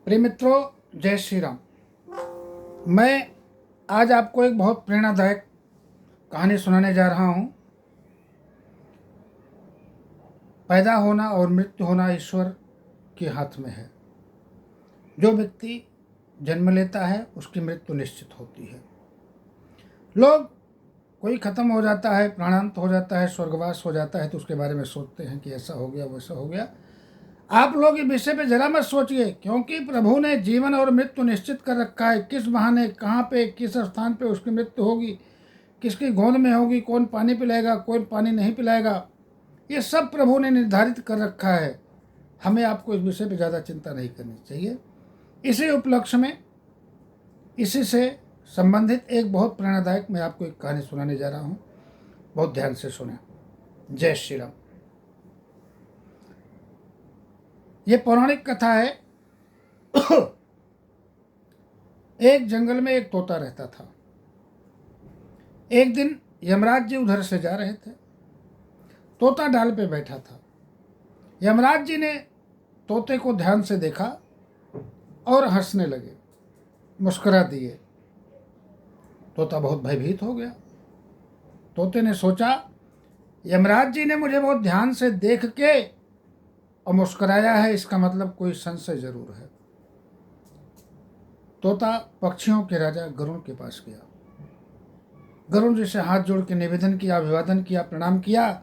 प्रिय मित्रों, जय श्री राम। मैं आज आपको एक बहुत प्रेरणादायक कहानी सुनाने जा रहा हूँ। पैदा होना और मृत्यु होना ईश्वर के हाथ में है। जो व्यक्ति जन्म लेता है उसकी मृत्यु निश्चित होती है। लोग कोई ख़त्म हो जाता है, प्राणांत हो जाता है, स्वर्गवास हो जाता है तो उसके बारे में सोचते हैं कि ऐसा हो गया वैसा हो गया। आप लोग इस विषय पे जरा मत सोचिए, क्योंकि प्रभु ने जीवन और मृत्यु निश्चित कर रखा है। किस बहाने, कहाँ पे, किस स्थान पे उसकी मृत्यु होगी, किसकी गोद में होगी, कौन पानी पिलाएगा, कौन पानी नहीं पिलाएगा, ये सब प्रभु ने निर्धारित कर रखा है। हमें आपको इस विषय पे ज़्यादा चिंता नहीं करनी चाहिए। इसी उपलक्ष्य में इसी से संबंधित एक बहुत प्रेरणादायक मैं आपको एक कहानी सुनाने जा रहा हूँ। बहुत ध्यान से सुने। जय श्री राम। ये पौराणिक कथा है। एक जंगल में एक तोता रहता था। एक दिन यमराज जी उधर से जा रहे थे। तोता डाल पे बैठा था। यमराज जी ने तोते को ध्यान से देखा और हंसने लगे, मुस्कुरा दिए। तोता बहुत भयभीत हो गया। तोते ने सोचा, यमराज जी ने मुझे बहुत ध्यान से देख के और मुस्कुराया है, इसका मतलब कोई संशय जरूर है। तोता पक्षियों के राजा गरुड़ के पास गया। गरुड़ जी से हाथ जोड़ के निवेदन किया, अभिवादन किया, प्रणाम किया।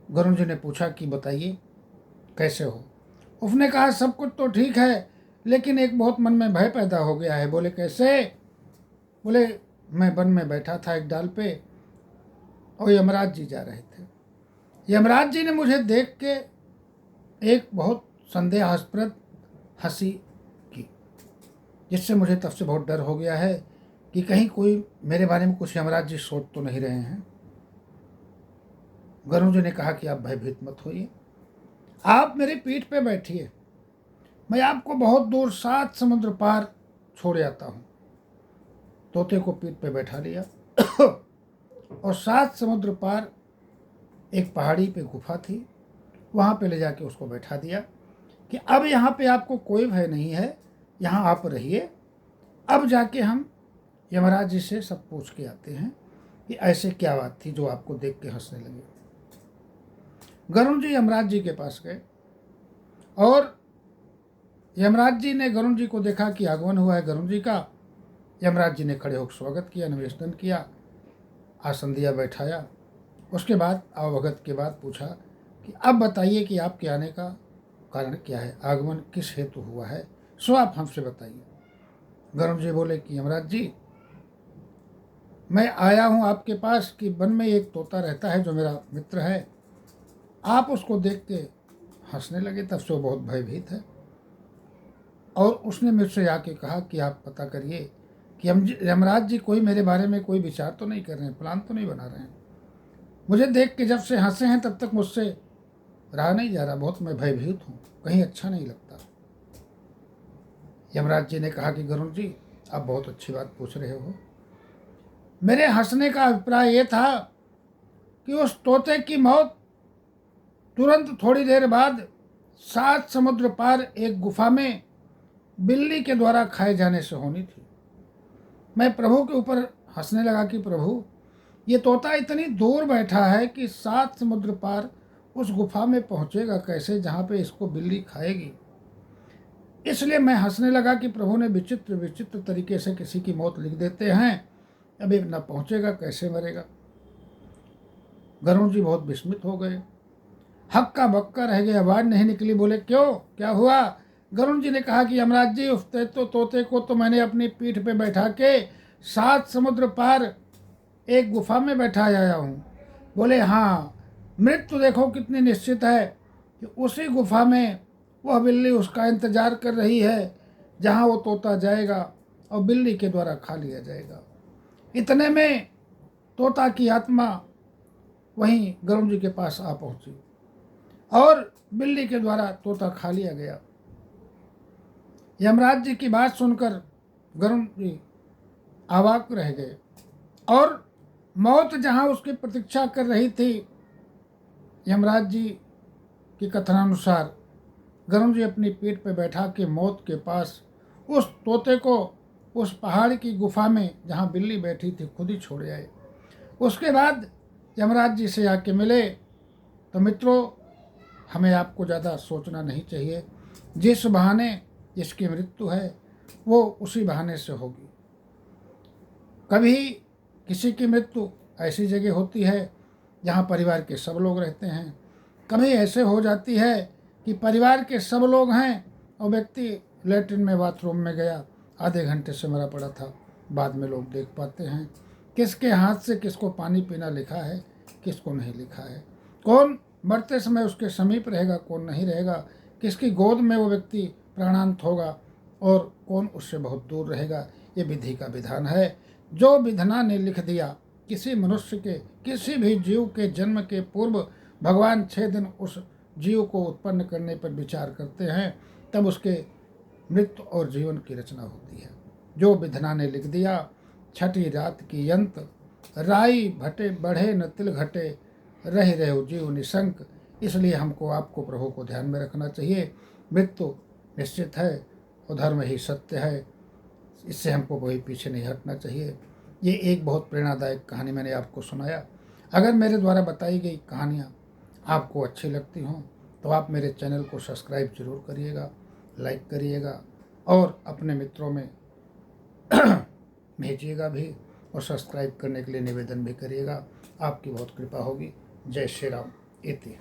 गरुड़ जी ने पूछा कि बताइए कैसे हो। उसने कहा सब कुछ तो ठीक है, लेकिन एक बहुत मन में भय पैदा हो गया है। बोले कैसे? बोले मैं वन में बैठा था एक डाल पे और यमराज जी जा रहे थे। यमराज जी ने मुझे देख के एक बहुत संदेहास्पद हंसी की, जिससे मुझे तब से बहुत डर हो गया है कि कहीं कोई मेरे बारे में कुछ यमराज जी सोच तो नहीं रहे हैं। गरुड़ जी ने कहा कि आप भयभीत मत होइए, आप मेरी पीठ पे बैठिए, मैं आपको बहुत दूर 7 समुद्र पार छोड़ आता हूँ। तोते को पीठ पे बैठा लिया और 7 समुद्र पार एक पहाड़ी पे गुफा थी, वहाँ पे ले जाके उसको बैठा दिया कि अब यहाँ पे आपको कोई भय नहीं है, यहाँ आप रहिए। अब जाके हम यमराज जी से सब पूछ के आते हैं कि ऐसे क्या बात थी जो आपको देख के हंसने लगे। गरुड़ जी यमराज जी के पास गए और यमराज जी ने गरुड़ जी को देखा कि आगमन हुआ है गरुड़ जी का। यमराज जी ने खड़े होकर स्वागत किया, निवेदन किया, आसन दिया, बैठाया। उसके बाद आवभगत के बाद पूछा कि अब बताइए कि आपके आने का कारण क्या है, आगमन किस हेतु हुआ है, सो आप हमसे बताइए। गरुड़ जी बोले कि यमराज जी, मैं आया हूँ आपके पास कि वन में एक तोता रहता है जो मेरा मित्र है। आप उसको देख के हंसने लगे, तब से वो बहुत भयभीत है और उसने मुझसे आके कहा कि आप पता करिए कि यमराज जी कोई मेरे बारे में कोई विचार तो नहीं कर रहे हैं, प्लान तो नहीं बना रहे हैं। मुझे देख के जब से हंसे हैं तब तक मुझसे रहा नहीं जा रहा, बहुत मैं भयभीत हूँ, कहीं अच्छा नहीं लगता। यमराज जी ने कहा कि गरुड़ जी, आप बहुत अच्छी बात पूछ रहे हो। मेरे हंसने का अभिप्राय ये था कि उस तोते की मौत तुरंत थोड़ी देर बाद 7 समुद्र पार एक गुफा में बिल्ली के द्वारा खाए जाने से होनी थी। मैं प्रभु के ऊपर हंसने लगा कि प्रभु, ये तोता इतनी दूर बैठा है कि 7 समुद्र पार उस गुफा में पहुंचेगा कैसे जहाँ पे इसको बिल्ली खाएगी। इसलिए मैं हंसने लगा कि प्रभु ने विचित्र विचित्र तरीके से किसी की मौत लिख देते हैं, अभी न पहुंचेगा कैसे मरेगा। गरुड़ जी बहुत विस्मित हो गए, हक्का बक्का रह गए, आवाज नहीं निकली। बोले क्यों, क्या हुआ? गरुड़ जी ने कहा कि यमराज जी, उस तोते को तो मैंने अपनी पीठ पे बैठा के 7 समुद्र पार एक गुफा में बैठा आया हूँ। बोले हाँ, मृत्यु देखो कितनी निश्चित है कि उसी गुफा में वह बिल्ली उसका इंतजार कर रही है जहाँ वो तोता जाएगा और बिल्ली के द्वारा खा लिया जाएगा। इतने में तोता की आत्मा वहीं गरुड़ जी के पास आ पहुंची और बिल्ली के द्वारा तोता खा लिया गया। यमराज जी की बात सुनकर गरुड़ जी अवाक रह गए और मौत जहाँ उसकी प्रतीक्षा कर रही थी, यमराज जी की कथनानुसार गरुड़ जी अपनी पीठ पर बैठा के मौत के पास उस तोते को उस पहाड़ की गुफा में जहाँ बिल्ली बैठी थी खुद ही छोड़ आए। उसके बाद यमराज जी से आके मिले। तो मित्रों, हमें आपको ज़्यादा सोचना नहीं चाहिए। जिस बहाने जिसकी मृत्यु है वो उसी बहाने से होगी। कभी किसी की मृत्यु ऐसी जगह होती है जहाँ परिवार के सब लोग रहते हैं, कभी ऐसे हो जाती है कि परिवार के सब लोग हैं और व्यक्ति लेटरिन में बाथरूम में गया, आधे घंटे से मरा पड़ा था, बाद में लोग देख पाते हैं। किसके हाथ से किसको पानी पीना लिखा है, किसको नहीं लिखा है, कौन मरते समय उसके समीप रहेगा, कौन नहीं रहेगा, किसकी गोद में वो व्यक्ति प्राणांत होगा और कौन उससे बहुत दूर रहेगा, ये विधि का विधान है। जो विधना ने लिख दिया, किसी मनुष्य के किसी भी जीव के जन्म के पूर्व भगवान 6 दिन उस जीव को उत्पन्न करने पर विचार करते हैं, तब उसके मृत्यु और जीवन की रचना होती है। जो विधना ने लिख दिया, छठी रात की यंत्र राई भटे बढ़े न तिल घटे, रह रहे जीव निशंक। इसलिए हमको आपको प्रभु को ध्यान में रखना चाहिए। मृत्यु निश्चित है और धर्म ही सत्य है, इससे हमको कोई पीछे नहीं हटना चाहिए। ये एक बहुत प्रेरणादायक कहानी मैंने आपको सुनाया। अगर मेरे द्वारा बताई गई कहानियाँ आपको अच्छी लगती हों तो आप मेरे चैनल को सब्सक्राइब जरूर करिएगा, लाइक करिएगा और अपने मित्रों में भेजिएगा भी, और सब्सक्राइब करने के लिए निवेदन भी करिएगा। आपकी बहुत कृपा होगी। जय श्री राम। इति।